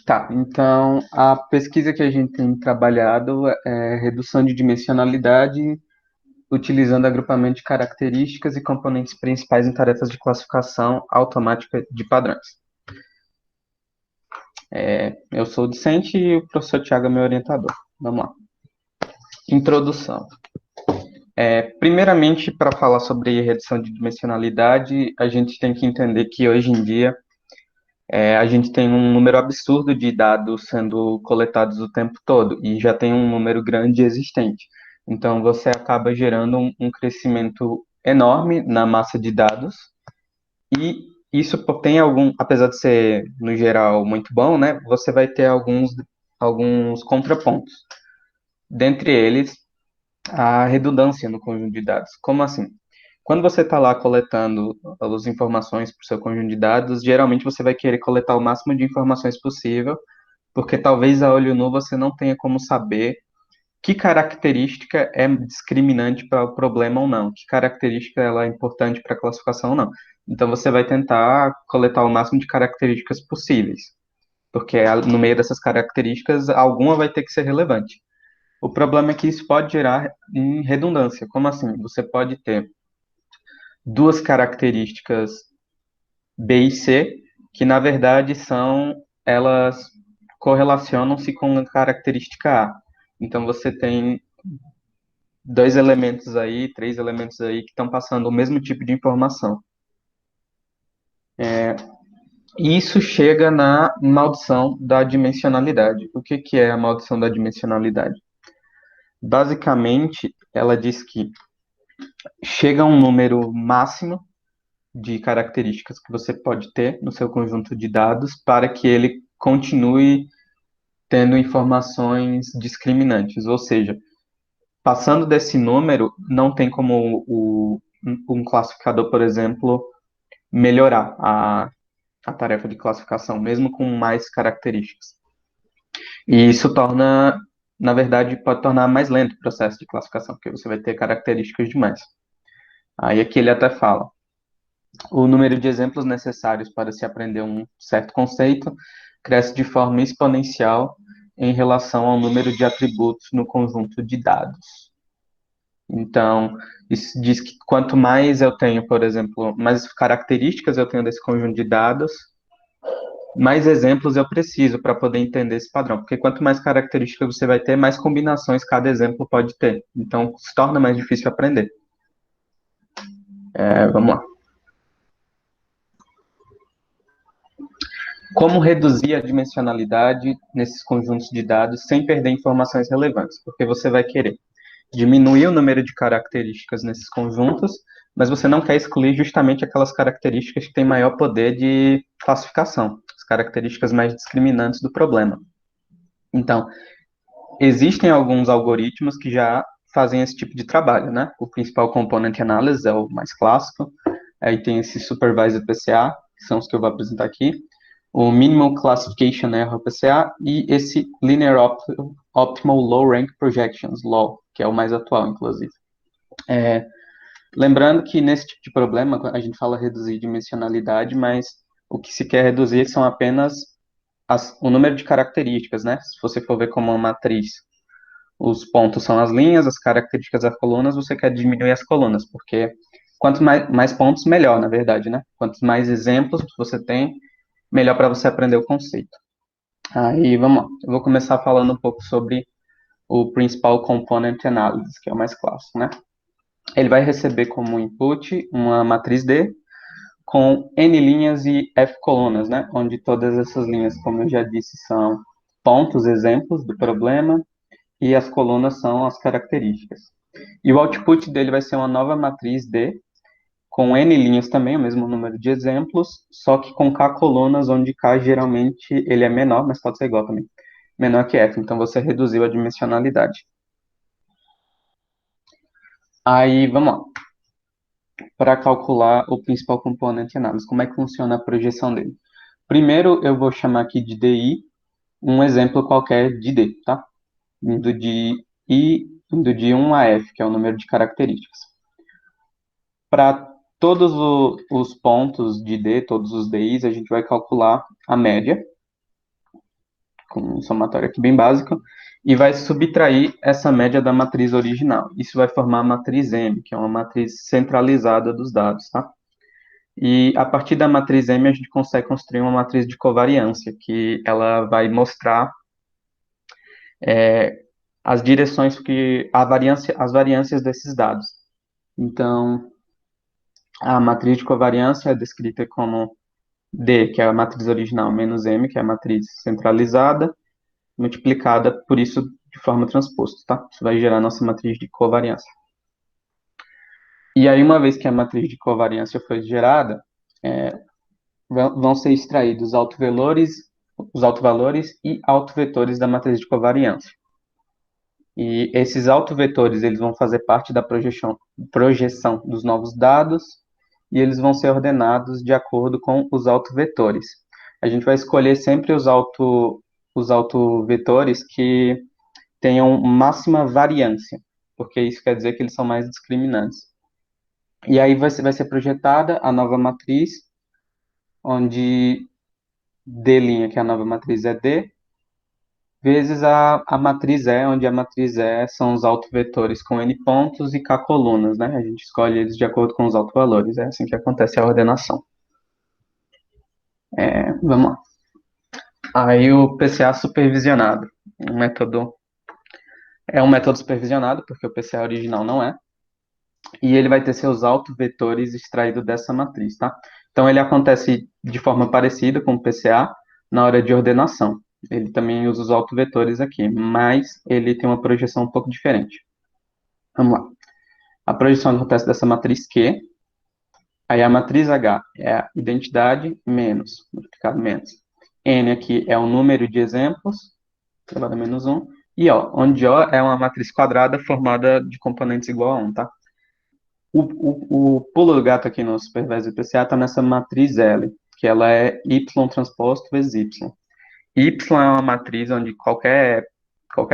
Tá, então a pesquisa que a gente tem trabalhado é redução de dimensionalidade utilizando agrupamento de características e componentes principais em tarefas de classificação automática de padrões. Eu sou o discente e o professor Tiago é meu orientador. Vamos lá. Introdução. Primeiramente, para falar sobre redução de dimensionalidade, a gente tem que entender que hoje em dia a gente tem um número absurdo de dados sendo coletados o tempo todo e já tem um número grande existente. Então, você acaba gerando um crescimento enorme na massa de dados e isso tem algum, apesar de ser, no geral, muito bom, né? Você vai ter alguns contrapontos. Dentre eles, a redundância no conjunto de dados. Como assim? Quando você está lá coletando as informações para o seu conjunto de dados, geralmente você vai querer coletar o máximo de informações possível, porque talvez a olho nu você não tenha como saber que característica é discriminante para o problema ou não, que característica ela é importante para a classificação ou não. Então você vai tentar coletar o máximo de características possíveis, porque no meio dessas características alguma vai ter que ser relevante. O problema é que isso pode gerar redundância. Como assim? Você pode ter duas características B e C, que na verdade elas correlacionam-se com a característica A. Então você tem dois elementos aí, três elementos aí que estão passando o mesmo tipo de informação. E isso chega na maldição da dimensionalidade. O que que é a maldição da dimensionalidade? Basicamente, ela diz que chega a um número máximo de características que você pode ter no seu conjunto de dados para que ele continue tendo informações discriminantes. Ou seja, passando desse número, não tem como um classificador, por exemplo, melhorar a tarefa de classificação, mesmo com mais características. E isso torna, na verdade, pode tornar mais lento o processo de classificação, porque você vai ter características demais. Aí aqui ele até fala. O número de exemplos necessários para se aprender um certo conceito cresce de forma exponencial em relação ao número de atributos no conjunto de dados. Então, isso diz que quanto mais eu tenho, por exemplo, mais características eu tenho desse conjunto de dados, mais exemplos eu preciso para poder entender esse padrão. Porque quanto mais características você vai ter, mais combinações cada exemplo pode ter. Então, se torna mais difícil aprender. Vamos lá. Como reduzir a dimensionalidade nesses conjuntos de dados sem perder informações relevantes? Porque você vai querer diminuir o número de características nesses conjuntos, mas você não quer excluir justamente aquelas características que têm maior poder de classificação, as características mais discriminantes do problema. Então, existem alguns algoritmos que já fazem esse tipo de trabalho, né? O principal component analysis é o mais clássico, aí tem esse supervised PCA, que são os que eu vou apresentar aqui, o Minimal Classification Error PCA e esse Optimal Low Rank Projections, LOR, que é o mais atual, inclusive. Lembrando que nesse tipo de problema, a gente fala reduzir dimensionalidade, mas o que se quer reduzir são apenas o número de características, né? Se você for ver como uma matriz, os pontos são as linhas, as características das colunas, você quer diminuir as colunas, porque quanto mais pontos, melhor, na verdade, né? Quantos mais exemplos você tem, melhor para você aprender o conceito. Aí, vamos lá. Eu vou começar falando um pouco sobre o Principal Component Analysis, que é o mais clássico, né? Ele vai receber como input uma matriz D com N linhas e F colunas, né? Onde todas essas linhas, como eu já disse, são pontos, exemplos do problema, e as colunas são as características. E o output dele vai ser uma nova matriz D com N linhas também, o mesmo número de exemplos, só que com K colunas, onde K geralmente ele é menor, mas pode ser igual também, menor que F, então você reduziu a dimensionalidade. Aí, vamos lá. Para calcular o principal componente de análise, como é que funciona a projeção dele? Primeiro, eu vou chamar aqui de DI, um exemplo qualquer de D, tá? Indo de 1 a F, que é o número de características. Para todos os pontos de D, todos os DIs, a gente vai calcular a média. com um somatório aqui bem básico, e vai subtrair essa média da matriz original. Isso vai formar a matriz M, que é uma matriz centralizada dos dados, tá? E a partir da matriz M a gente consegue construir uma matriz de covariância, que ela vai mostrar as direções que as variâncias desses dados. Então, a matriz de covariância é descrita como D, que é a matriz original, menos M, que é a matriz centralizada, multiplicada por isso de forma transposta, tá? Isso vai gerar a nossa matriz de covariância. E aí, uma vez que a matriz de covariância foi gerada, vão ser extraídos os autovalores e autovetores da matriz de covariância. E esses autovetores, eles vão fazer parte da projeção dos novos dados e eles vão ser ordenados de acordo com os autovetores. A gente vai escolher sempre os autovetores que tenham máxima variância, porque isso quer dizer que eles são mais discriminantes. E aí vai ser projetada a nova matriz, onde D', que é a nova matriz, é D, vezes a matriz E, onde a matriz E são os autovetores com N pontos e K colunas, né? A gente escolhe eles de acordo com os autovalores, é assim que acontece a ordenação. Vamos lá. Aí o PCA supervisionado, é um método supervisionado, porque o PCA original não é, e ele vai ter seus autovetores extraídos dessa matriz, tá? Então ele acontece de forma parecida com o PCA na hora de ordenação. Ele também usa os autovetores aqui, mas ele tem uma projeção um pouco diferente. Vamos lá. A projeção acontece dessa matriz Q, aí a matriz H é a identidade menos, multiplicado menos. N aqui é o número de exemplos, elevado a menos 1. E O, onde O é uma matriz quadrada formada de componentes igual a 1, tá? O pulo do gato aqui no supervisor PCA está nessa matriz L, que ela é y transposto vezes y. Y é uma matriz onde qualquer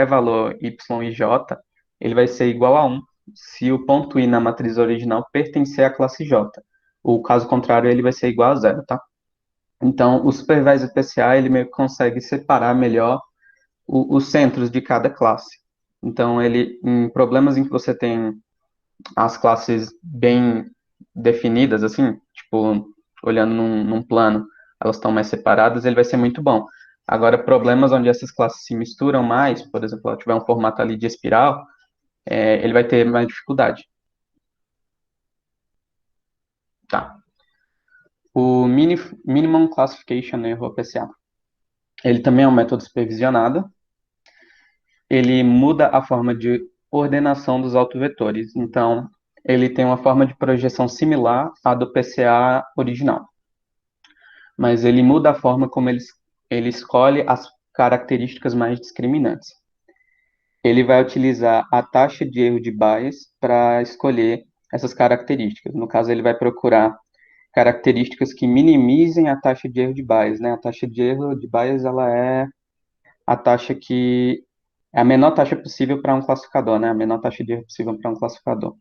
valor y e j, ele vai ser igual a 1 se o ponto i na matriz original pertencer à classe j. O caso contrário, ele vai ser igual a zero, tá? Então, o supervisor PCA, ele meio que consegue separar melhor os centros de cada classe. Então, em problemas em que você tem as classes bem definidas, assim, tipo, olhando num plano, elas estão mais separadas, ele vai ser muito bom. Agora, problemas onde essas classes se misturam mais, por exemplo, ela tiver um formato ali de espiral, ele vai ter mais dificuldade. Tá. O Minimum Classification Error PCA. Ele também é um método supervisionado. Ele muda a forma de ordenação dos autovetores. Então, ele tem uma forma de projeção similar à do PCA original. Mas ele muda a forma como ele escolhe as características mais discriminantes. Ele vai utilizar a taxa de erro de Bayes para escolher essas características. No caso, ele vai procurar características que minimizem a taxa de erro de Bayes, né? A taxa de erro de Bayes, ela é a taxa que é a menor taxa possível para um classificador, né? A menor taxa de erro possível para um classificador.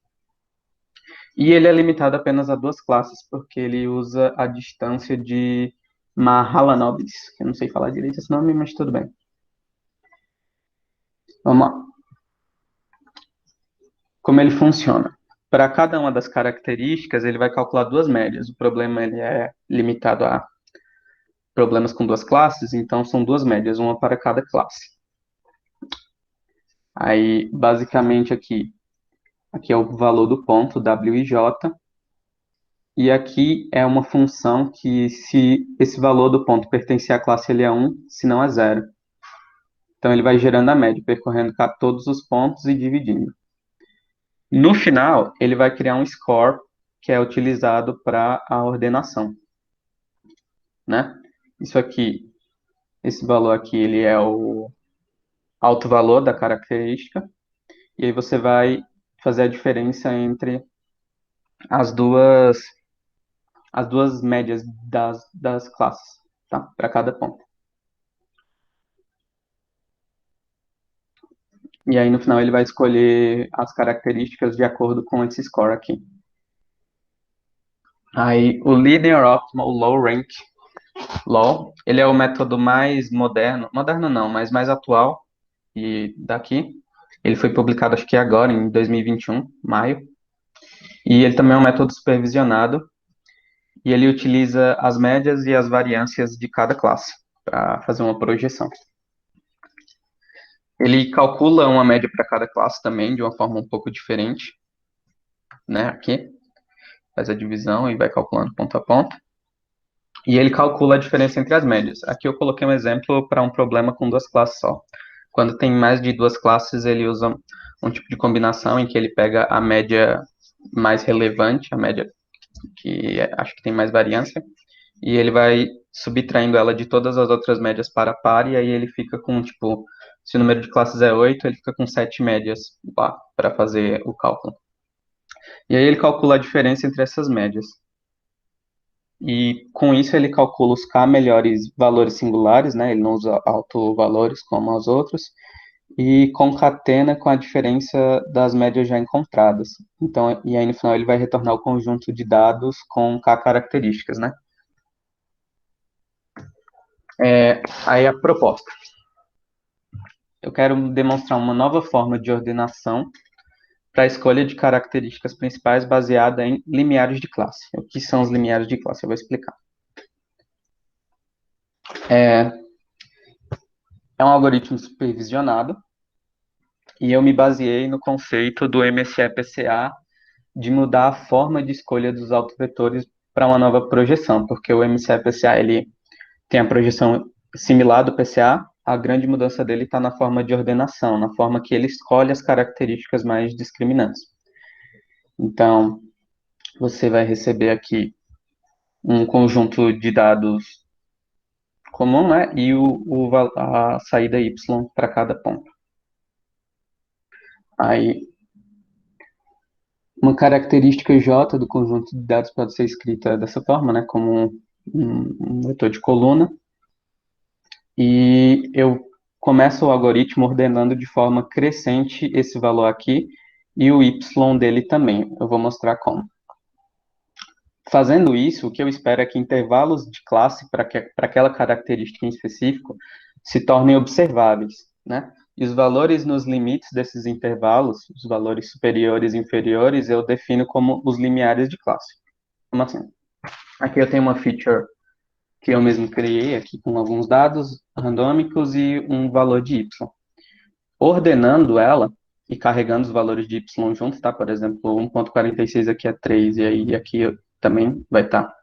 E ele é limitado apenas a duas classes, porque ele usa a distância de Mahalanobis, que eu não sei falar direito esse nome, mas tudo bem. Vamos lá. Como ele funciona? Para cada uma das características, ele vai calcular duas médias. O problema ele é limitado a problemas com duas classes, então são duas médias, uma para cada classe. Aí, basicamente, aqui é o valor do ponto, W e J, e aqui é uma função que, se esse valor do ponto pertencer à classe, ele é 1, se não é 0. Então, ele vai gerando a média, percorrendo todos os pontos e dividindo. No final, ele vai criar um score, que é utilizado para a ordenação, né? Isso aqui, esse valor aqui, ele é o alto valor da característica, e aí você vai fazer a diferença entre as duas médias das classes, tá? Para cada ponto. E aí, no final, ele vai escolher as características de acordo com esse score aqui. Aí, o Linear Optimal Low Rank LOL, ele é o método mais moderno, moderno não, mas mais atual e daqui. Ele foi publicado, acho que agora, em 2021, maio. E ele também é um método supervisionado, e ele utiliza as médias e as variâncias de cada classe para fazer uma projeção. Ele calcula uma média para cada classe também, de uma forma um pouco diferente, né? Aqui, faz a divisão e vai calculando ponto a ponto. E ele calcula a diferença entre as médias. Aqui eu coloquei um exemplo para um problema com duas classes só. Quando tem mais de duas classes, ele usa um tipo de combinação em que ele pega a média mais relevante, a média que acho que tem mais variância, e ele vai subtraindo ela de todas as outras médias para par, e aí ele fica com, tipo, se o número de classes é 8, ele fica com 7 médias lá para fazer o cálculo. E aí ele calcula a diferença entre essas médias. E com isso ele calcula os K melhores valores singulares, né? Ele não usa autovalores como os outros, e concatena com a diferença das médias já encontradas. Então, e aí no final ele vai retornar o conjunto de dados com K características, né? Aí a proposta. Eu quero demonstrar uma nova forma de ordenação para a escolha de características principais baseada em limiares de classe. O que são os limiares de classe? Eu vou explicar. É um algoritmo supervisionado e eu me baseei no conceito do MSE-PCA de mudar a forma de escolha dos autovetores para uma nova projeção, porque o MCE-PCA ele tem a projeção similar do PCA, a grande mudança dele está na forma de ordenação, na forma que ele escolhe as características mais discriminantes. Então, você vai receber aqui um conjunto de dados comum, né, e a saída y para cada ponto. Aí, uma característica J do conjunto de dados pode ser escrita dessa forma, né, como um vetor de coluna, e eu começo o algoritmo ordenando de forma crescente esse valor aqui e o y dele também. Eu vou mostrar como. Fazendo isso, o que eu espero é que intervalos de classe para aquela característica em específico se tornem observáveis, né? E os valores nos limites desses intervalos, os valores superiores e inferiores, eu defino como os limiares de classe. Como assim? Aqui eu tenho uma feature que eu mesmo criei aqui com alguns dados randômicos e um valor de y. Ordenando ela e carregando os valores de y juntos, tá? Por exemplo, 1.46 aqui é 3 e aí aqui também vai estar.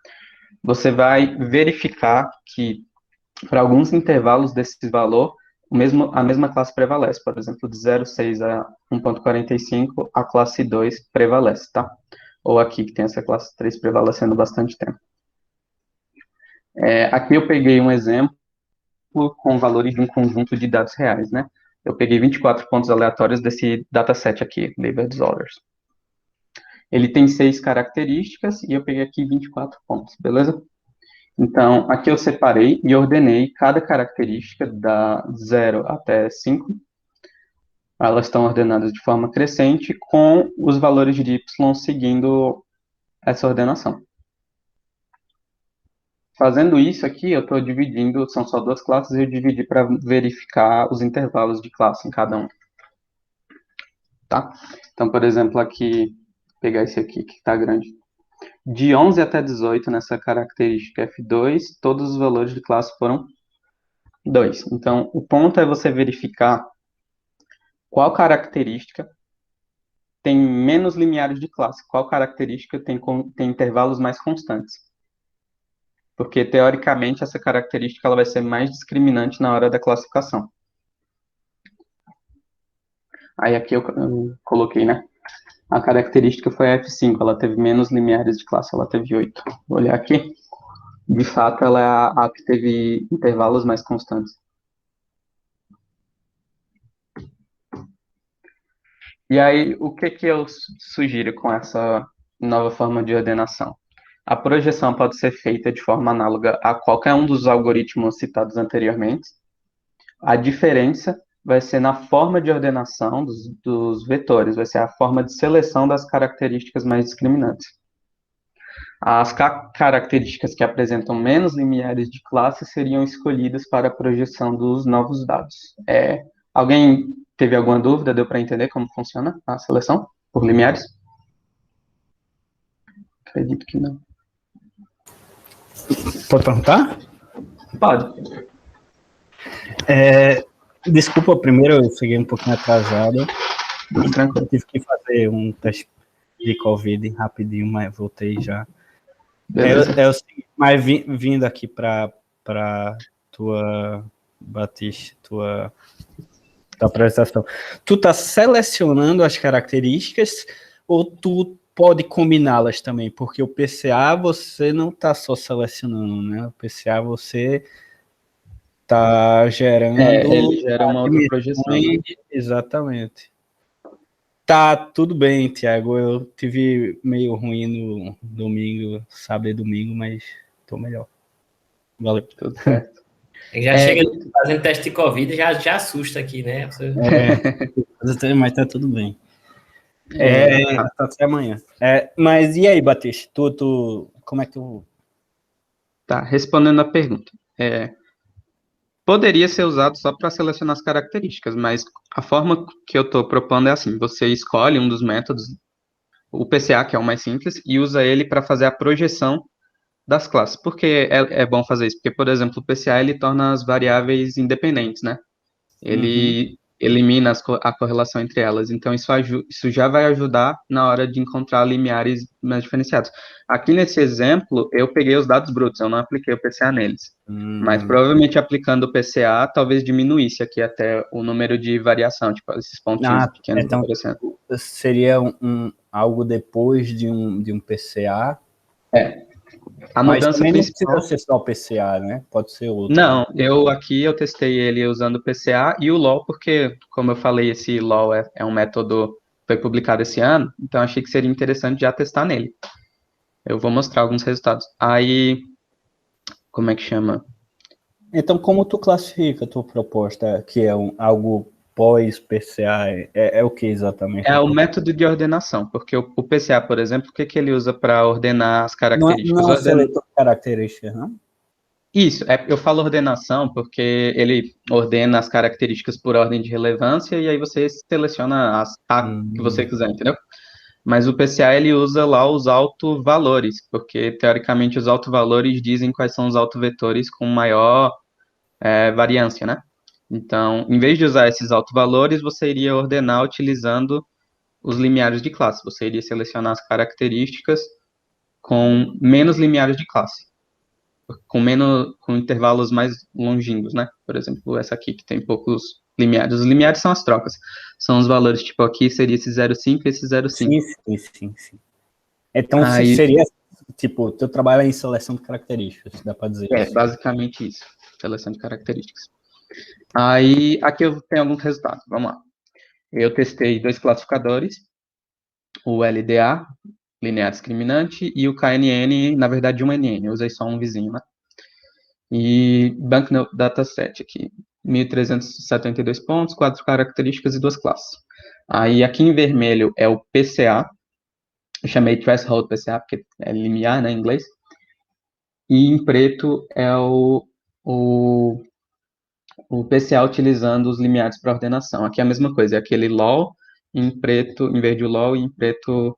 Você vai verificar que para alguns intervalos desse valor, a mesma classe prevalece. Por exemplo, de 0,6 a 1.45, a classe 2 prevalece, tá? Ou aqui, que tem essa classe 3 prevalecendo bastante tempo. Aqui eu peguei um exemplo com valores de um conjunto de dados reais, né? Eu peguei 24 pontos aleatórios desse dataset aqui, Labor Disorders. Ele tem 6 características e eu peguei aqui 24 pontos, beleza? Então, aqui eu separei e ordenei cada característica da 0 até 5. Elas estão ordenadas de forma crescente com os valores de y seguindo essa ordenação. Fazendo isso aqui, eu estou dividindo, são só duas classes, e eu dividi para verificar os intervalos de classe em cada um. Tá? Então, por exemplo, aqui, pegar esse aqui que está grande. De 11 até 18, nessa característica F2, todos os valores de classe foram 2. Então, o ponto é você verificar qual característica tem menos limiares de classe, qual característica tem intervalos mais constantes. Porque, teoricamente, essa característica ela vai ser mais discriminante na hora da classificação. Aí aqui eu coloquei, né? A característica foi a F5, ela teve menos limiares de classe, ela teve 8. Vou olhar aqui. De fato, ela é a que teve intervalos mais constantes. E aí, o que que eu sugiro com essa nova forma de ordenação? A projeção pode ser feita de forma análoga a qualquer um dos algoritmos citados anteriormente. A diferença vai ser na forma de ordenação dos vetores, vai ser a forma de seleção das características mais discriminantes. As características que apresentam menos limiares de classe seriam escolhidas para a projeção dos novos dados. Alguém teve alguma dúvida? Deu para entender como funciona a seleção por limiares? Acredito que não. Pode perguntar? Pode. Desculpa, primeiro eu cheguei um pouquinho atrasado. Tranquilo. Eu tive que fazer um teste de Covid rapidinho, mas voltei já. Beleza. É o seguinte, mas vindo aqui para tua, Batista, tua apresentação, tu tá selecionando as características ou tu pode combiná-las também? Porque o PCA você não tá só selecionando, né? O PCA você tá gerando... Ele gera uma outra projeção, né? Exatamente. Tá, tudo bem, Thiago. Eu tive meio ruim no domingo, sábado e domingo, mas tô melhor. Valeu. Tudo certo. Já chega fazendo teste de Covid, já assusta aqui, né? Mas tá tudo bem. Até amanhã. Mas e aí, Batista? Como é que tu... Tá, respondendo a pergunta. Poderia ser usado só para selecionar as características, mas a forma que eu estou propondo é assim: você escolhe um dos métodos, o PCA, que é o mais simples, e usa ele para fazer a projeção das classes. Por que é bom fazer isso? Porque, por exemplo, o PCA ele torna as variáveis independentes, né? Ele elimina a correlação entre elas. Então, isso já vai ajudar na hora de encontrar limiares mais diferenciados. Aqui nesse exemplo, eu peguei os dados brutos, eu não apliquei o PCA neles. Mas provavelmente aplicando o PCA, talvez diminuísse aqui até o número de variação, tipo, esses pontinhos pequenos então, aparecendo. Seria algo depois de um PCA? A Mas mudança também principal... não precisa ser só o PCA, né? Pode ser outro. Não, eu testei ele usando o PCA e o LOL, porque, como eu falei, esse LOL é um método que foi publicado esse ano, então achei que seria interessante já testar nele. Eu vou mostrar alguns resultados. Aí, como é que chama? Então, como tu classifica a tua proposta, que é algo pós-PCA? É o que exatamente? É o método de ordenação, porque o PCA, por exemplo, o que que ele usa para ordenar as características? Não é seletor de características, não? Isso, eu falo ordenação porque ele ordena as características por ordem de relevância e aí você seleciona a que você quiser, entendeu? Mas o PCA ele usa lá os autovalores, porque teoricamente os autovalores dizem quais são os autovetores com maior variância, né? Então, em vez de usar esses autovalores, você iria ordenar utilizando os limiares de classe. Você iria selecionar as características com menos limiares de classe, com intervalos mais longínquos, né? Por exemplo, essa aqui que tem poucos limiares. Os limiares são as trocas. São os valores, tipo, aqui seria esse 0,5 e esse 0,5. Sim. Então, seria, tipo, teu trabalho é em seleção de características, dá para dizer isso. Basicamente isso. Seleção de características. Aí, aqui eu tenho alguns resultados. Vamos lá. Eu testei 2 classificadores, o LDA, linear discriminante, e o KNN, na verdade, um NN. Eu usei só um vizinho, né? E Bank Dataset aqui, 1.372 pontos, 4 características e 2 classes. Aí aqui em vermelho é o PCA, eu chamei Threshold PCA, porque é limiar, né, em inglês. E em preto é o PCA utilizando os limiares para ordenação. Aqui é a mesma coisa, é aquele LOL em preto, em verde o LOL, e em preto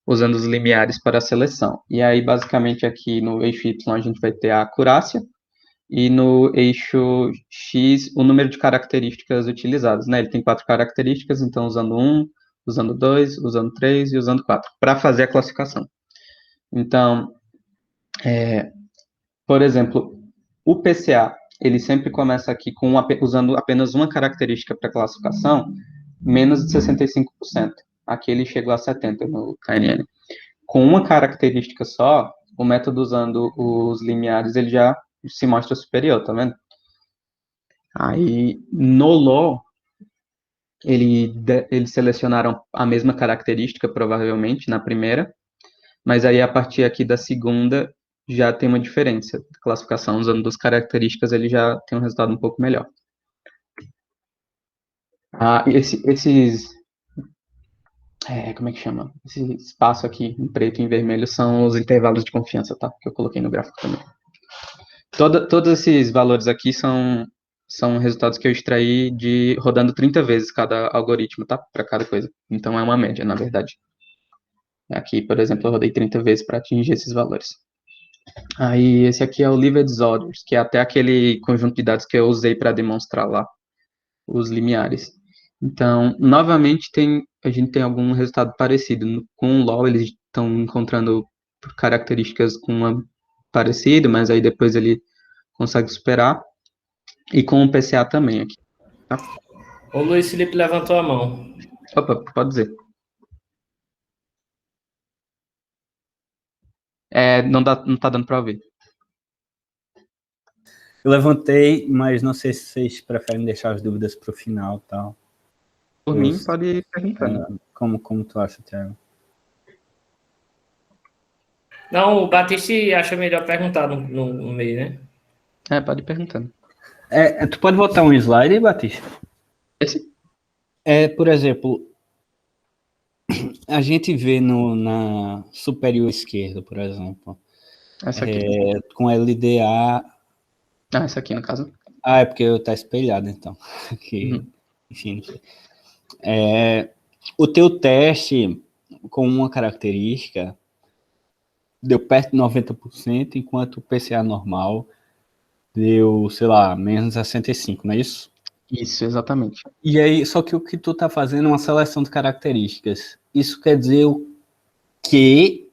usando os limiares para a seleção. E aí, basicamente, aqui no eixo Y a gente vai ter a acurácia, e no eixo X, o número de características utilizadas, né? Ele tem 4 características, então usando 1, usando 2, usando 3 e usando 4, para fazer a classificação. Então, por exemplo, o PCA, ele sempre começa aqui usando apenas uma característica para classificação, menos de 65%. Aqui ele chegou a 70% no KNN. Com uma característica só, o método usando os limiares, ele já se mostra superior, tá vendo? Aí, no LOL, eles selecionaram a mesma característica, provavelmente, na primeira, mas aí, a partir aqui da segunda, já tem uma diferença. A classificação usando duas características, ele já tem um resultado um pouco melhor. Como é que chama? Esse espaço aqui em preto e em vermelho são os intervalos de confiança, tá? Que eu coloquei no gráfico também. Todos esses valores aqui são resultados que eu extraí de rodando 30 vezes cada algoritmo, tá? Para cada coisa. Então é uma média, na verdade. Aqui, por exemplo, eu rodei 30 vezes para atingir esses valores. Aí esse aqui é o Liver Disorders, que é até aquele conjunto de dados que eu usei para demonstrar lá os limiares. Então, novamente, a gente tem algum resultado parecido. Com o LoL, eles estão encontrando características com uma parecida, mas aí depois ele consegue superar. E com o PCA também aqui. Tá? O Luiz Felipe levantou a mão. Opa, pode dizer. Não tá dando para ouvir. Eu levantei, mas não sei se vocês preferem deixar as dúvidas para o final, tal. Por mim, pode ir perguntando. Como tu acha, Thiago? Não, o Batista acha melhor perguntar no meio, né? Pode ir perguntando. Tu pode botar um slide, Batista? Esse? Por exemplo, a gente vê na superior esquerda, por exemplo, Essa aqui. com LDA. Essa aqui, no caso. É porque tá espelhado, então. Aqui, enfim, não sei. O teu teste com uma característica deu perto de 90%, enquanto o PCA normal deu, sei lá, menos 65%, não é isso? Isso, exatamente. E aí, só que o que tu tá fazendo é uma seleção de características. Isso quer dizer que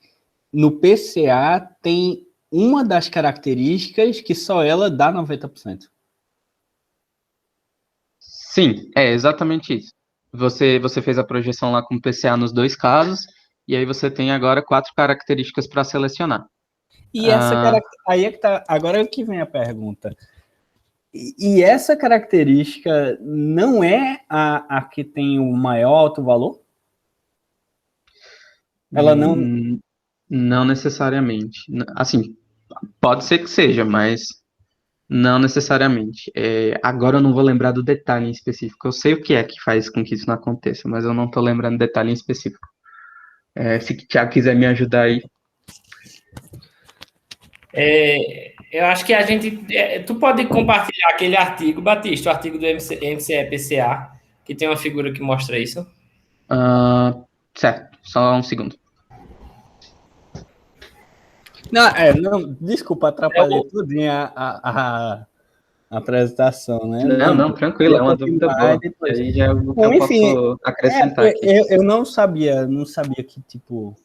no PCA tem uma das características que só ela dá 90%. Sim, é exatamente isso. Você fez a projeção lá com o PCA nos dois casos, e aí você tem agora 4 características para selecionar. E essa aí é que tá. Agora é que vem a pergunta. E essa característica não é a que tem o maior alto valor? Ela não. Não necessariamente. Assim, pode ser que seja, mas não necessariamente. Agora eu não vou lembrar do detalhe em específico. Eu sei o que é que faz com que isso não aconteça, mas eu não estou lembrando do detalhe em específico. Se o Thiago quiser me ajudar aí. Eu acho que a gente... tu pode compartilhar aquele artigo, Batista, o artigo do MCE-PCA, que tem uma figura que mostra isso. Certo, só um segundo. Não, desculpa, atrapalhei tudinho a apresentação, né? Não, tranquilo, é uma dúvida boa. Aí já eu posso acrescentar aqui. Eu não sabia que, tipo...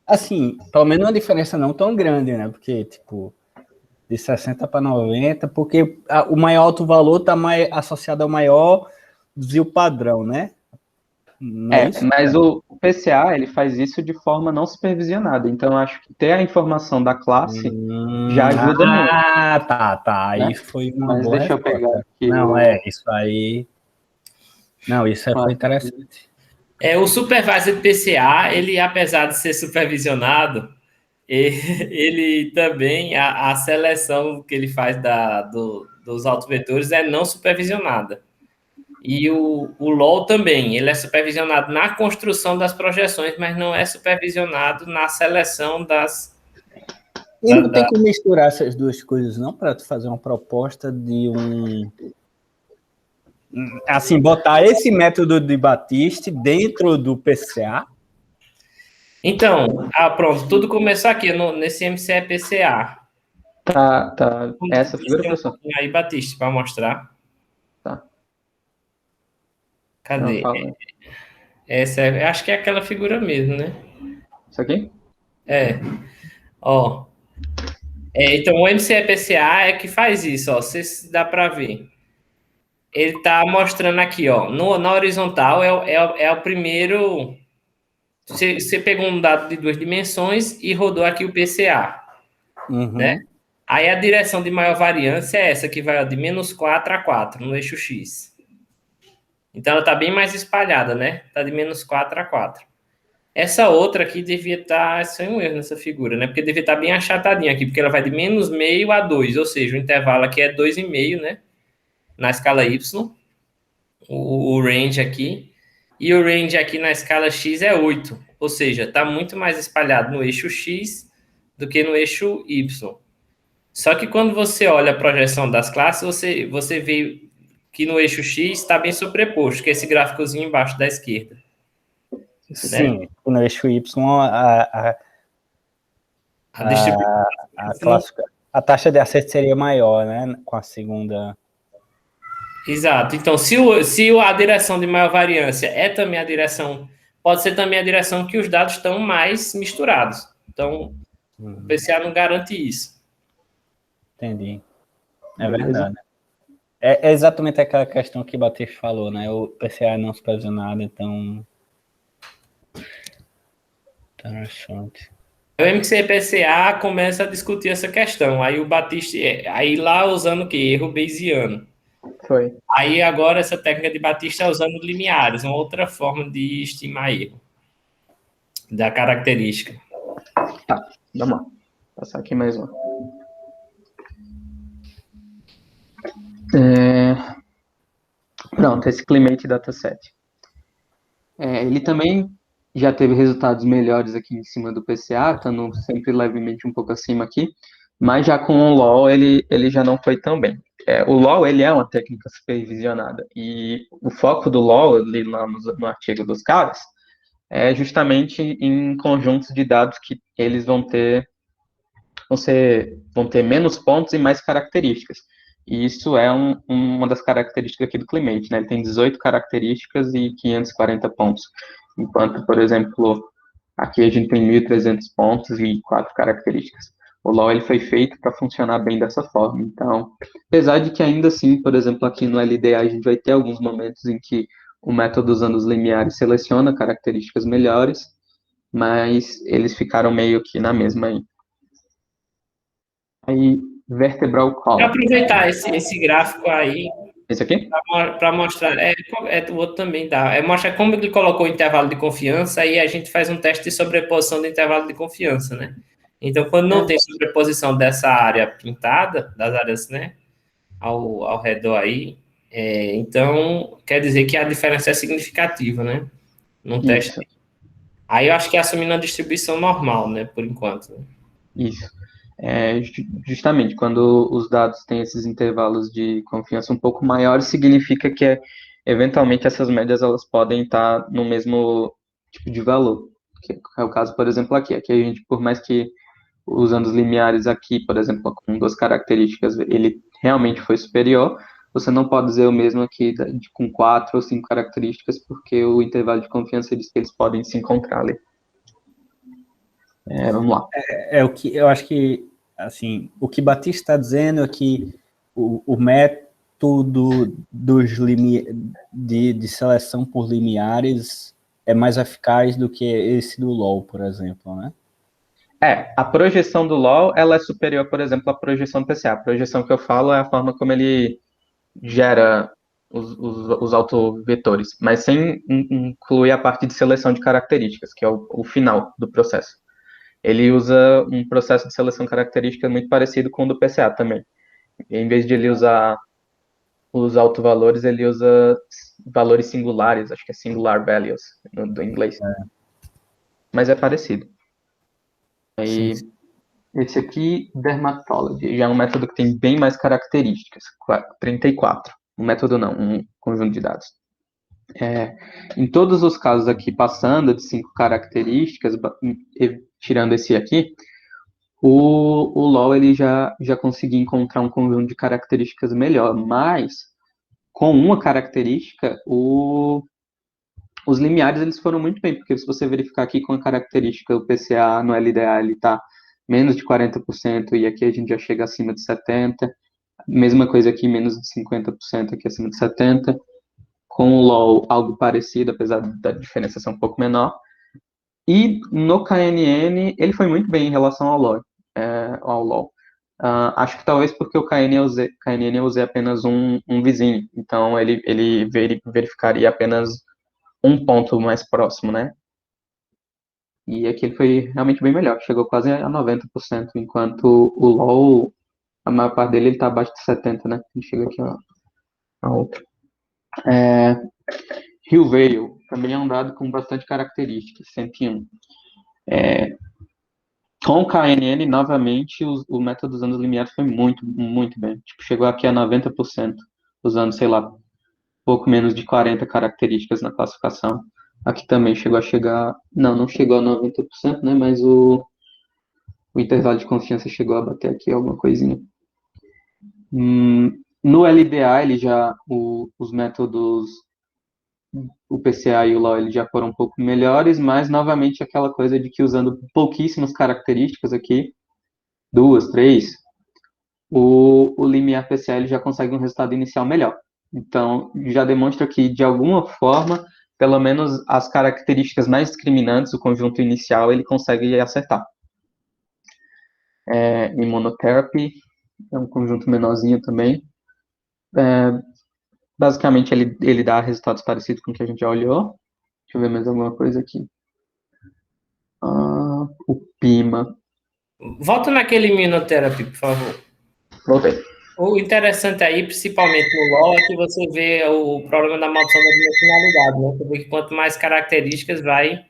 Assim, pelo menos uma diferença não tão grande, né? Porque, tipo, de 60 para 90, porque o maior alto valor está mais associado ao maior desvio padrão, né? Não é isso? Mas o PCA, ele faz isso de forma não supervisionada. Então, eu acho que ter a informação da classe já ajuda muito. Tá. Aí né? Foi uma Mas boa deixa resposta. eu pegar aqui. Não, isso aí... Não, isso foi interessante. O supervisor de PCA, ele, apesar de ser supervisionado, ele também, a seleção que ele faz dos autovetores é não supervisionada. E o LoL também, ele é supervisionado na construção das projeções, mas não é supervisionado na seleção das... E não tem como misturar essas duas coisas, não, para tu fazer uma proposta de um... Assim, botar esse método de Batiste dentro do PCA? Então, pronto, tudo começou aqui, nesse MCE-PCA. Tá. Essa figura, professor? Aí, Batiste, para mostrar. Tá. Cadê? Essa acho que é aquela figura mesmo, né? Isso aqui? Ó. Então, o MCE-PCA é que faz isso, ó. Se dá para ver. Ele tá mostrando aqui, ó. Na horizontal é o primeiro... Você pegou um dado de 2 dimensões e rodou aqui o PCA. Né? Aí a direção de maior variância é essa, que vai de -4 a 4, no eixo X. Então, ela está bem mais espalhada, né? Está de -4 a 4. Essa outra aqui devia estar... sem um erro nessa figura, né? Porque devia estar bem achatadinha aqui, porque ela vai de -0,5 a 2, ou seja, o intervalo aqui é 2,5, né? Na escala Y. O range aqui. e o range aqui na escala X é 8, ou seja, está muito mais espalhado no eixo X do que no eixo Y. Só que quando você olha a projeção das classes, você vê que no eixo X está bem sobreposto, que é esse gráficozinho embaixo da esquerda. Né? Sim, no eixo Y a distribuição... a taxa de acerto seria maior, né? Com a segunda... Exato. Então, se a direção de maior variância é também a direção... Pode ser também a direção que os dados estão mais misturados. Então, o PCA não garante isso. Entendi. É verdade. É exatamente aquela questão que o Batista falou, né? O PCA não supervisionado, então... Interessante. O MCPCA começa a discutir essa questão. Aí o Batista... Aí lá usando o quê? Erro bayesiano. Foi. Aí agora essa técnica de Batista é usando limiares, uma outra forma de estimar erro. Da característica. Tá, vamos lá. Vou passar aqui mais uma. Pronto, esse Climate Dataset. Ele também já teve resultados melhores aqui em cima do PCA, estando sempre levemente um pouco acima aqui, mas já com o LoL ele já não foi tão bem. O LoL ele é uma técnica supervisionada, e o foco do LoL, ali lá no artigo dos caras, é justamente em conjuntos de dados que eles vão ter menos pontos e mais características. E isso é uma das características aqui do Climate, né? Ele tem 18 características e 540 pontos. Enquanto, por exemplo, aqui a gente tem 1.300 pontos e 4 características. O LoL ele foi feito para funcionar bem dessa forma. Então, apesar de que ainda assim, por exemplo, aqui no LDA a gente vai ter alguns momentos em que o método usando os limiares seleciona características melhores, mas eles ficaram meio que na mesma aí. Aí, vertebral column. Vou aproveitar esse gráfico aí. Esse aqui? Para mostrar. O outro também dá. Mostra como ele colocou o intervalo de confiança e a gente faz um teste de sobreposição do intervalo de confiança, né? Então, quando não tem sobreposição dessa área pintada, das áreas, né, ao redor aí, então quer dizer que a diferença é significativa, né? Num teste. Isso. Aí eu acho que é assumindo a distribuição normal, né, por enquanto. Isso. Justamente, quando os dados têm esses intervalos de confiança um pouco maiores, significa que, eventualmente, essas médias elas podem estar no mesmo tipo de valor. Que é o caso, por exemplo, aqui. Aqui a gente, por mais que usando os limiares aqui, por exemplo, com 2 características, ele realmente foi superior, você não pode dizer o mesmo aqui com 4 ou 5 características, porque o intervalo de confiança eles podem se encontrar ali. Vamos lá. O que eu acho que, assim, o que Batista está dizendo é que o método de seleção por limiares é mais eficaz do que esse do LoL, por exemplo, né? A projeção do LoL, ela é superior, por exemplo, à projeção do PCA. A projeção que eu falo é a forma como ele gera os autovetores, mas sem incluir a parte de seleção de características, que é o final do processo. Ele usa um processo de seleção característica muito parecido com o do PCA também. Em vez de ele usar os autovalores, ele usa valores singulares, acho que é singular values do inglês. Mas é parecido. Aí, sim. Esse aqui, Dermatology, já é um método que tem bem mais características, 34. Um método não, um conjunto de dados. Em todos os casos aqui, passando de 5 características, tirando esse aqui, o LoL ele já conseguiu encontrar um conjunto de características melhor, mas com uma característica, os limiares eles foram muito bem, porque se você verificar aqui com a característica, o PCA no LDA ele está menos de 40%, e aqui a gente já chega acima de 70%, mesma coisa aqui, menos de 50%, aqui acima de 70%, com o LoL algo parecido, apesar da diferença ser um pouco menor, e no KNN ele foi muito bem em relação ao LoL. Acho que talvez porque o KNN eu usei apenas um vizinho, então ele verificaria apenas um ponto mais próximo, né? E aqui ele foi realmente bem melhor, chegou quase a 90%, enquanto o LoL, a maior parte dele está abaixo de 70%, né? A gente chega aqui a outro. Hill Vale também é um dado com bastante características, 101. Com o KNN, novamente, o método usando os limiares foi muito, muito bem. Tipo, chegou aqui a 90%, usando, sei lá, pouco menos de 40 características na classificação. Aqui também chegou a chegar... Não chegou a 90%, né? Mas o intervalo de confiança chegou a bater aqui alguma coisinha. No LDA, os métodos, o PCA e o LAW, eles já foram um pouco melhores, mas, novamente, aquela coisa de que usando pouquíssimas características aqui, 2, 3, o limiar PCA ele já consegue um resultado inicial melhor. Então, já demonstra que, de alguma forma, pelo menos as características mais discriminantes, o conjunto inicial, ele consegue acertar. Immunotherapy é um conjunto menorzinho também. Basicamente, ele dá resultados parecidos com o que a gente já olhou. Deixa eu ver mais alguma coisa aqui. O PIMA. Volta naquele immunotherapy, por favor. Voltei. O interessante aí, principalmente no LoL, é que você vê o problema da maldição da dimensionalidade, né? Você vê que quanto mais características vai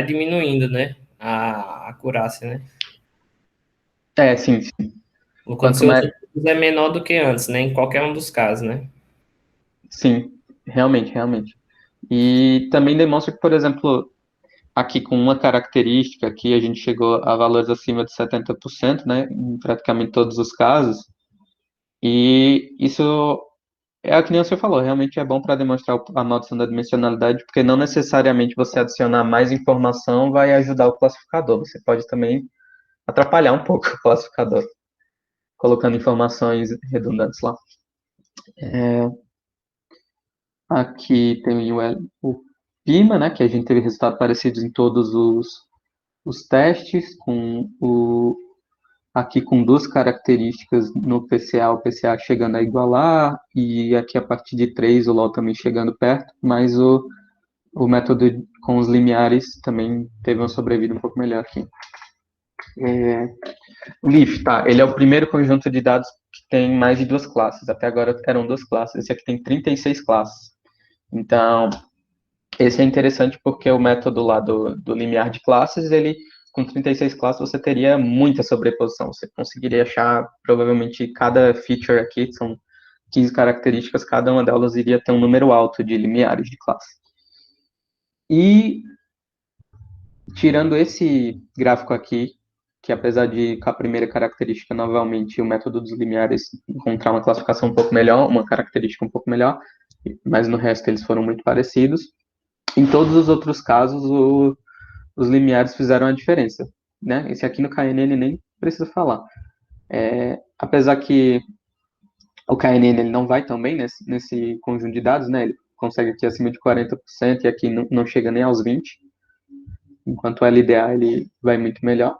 diminuindo, né? A acurácia, né? Sim. Enquanto Quanto seu mais... outro é menor do que antes, né? Em qualquer um dos casos, né? Sim, realmente. E também demonstra que, por exemplo, aqui com uma característica, aqui a gente chegou a valores acima de 70%, né? Em praticamente todos os casos. E isso é o que nem você falou, realmente é bom para demonstrar a maldição da dimensionalidade, porque não necessariamente você adicionar mais informação vai ajudar o classificador. Você pode também atrapalhar um pouco o classificador, colocando informações redundantes lá. Aqui tem o PIMA, né, que a gente teve resultados parecidos em todos os testes, aqui com duas características no PCA, o PCA chegando a igualar, e aqui a partir de 3 o LOL também chegando perto, mas o método com os limiares também teve uma sobrevida um pouco melhor aqui. O LIF, tá, ele é o primeiro conjunto de dados que tem mais de duas classes, até agora eram duas classes, esse aqui tem 36 classes. Então, esse é interessante porque o método lá do limiar de classes, ele, com 36 classes, você teria muita sobreposição. Você conseguiria achar, provavelmente, cada feature aqui, que são 15 características, cada uma delas iria ter um número alto de limiares de classe. E, tirando esse gráfico aqui, que apesar de, com a primeira característica, novamente, o método dos limiares encontrar uma classificação um pouco melhor, uma característica um pouco melhor, mas no resto eles foram muito parecidos. Em todos os outros casos, os limiares fizeram a diferença, né? Esse aqui no KNN nem precisa falar. Apesar que o KNN ele não vai tão bem nesse conjunto de dados, né? Ele consegue aqui acima de 40% e aqui não chega nem aos 20%, enquanto o LDA ele vai muito melhor.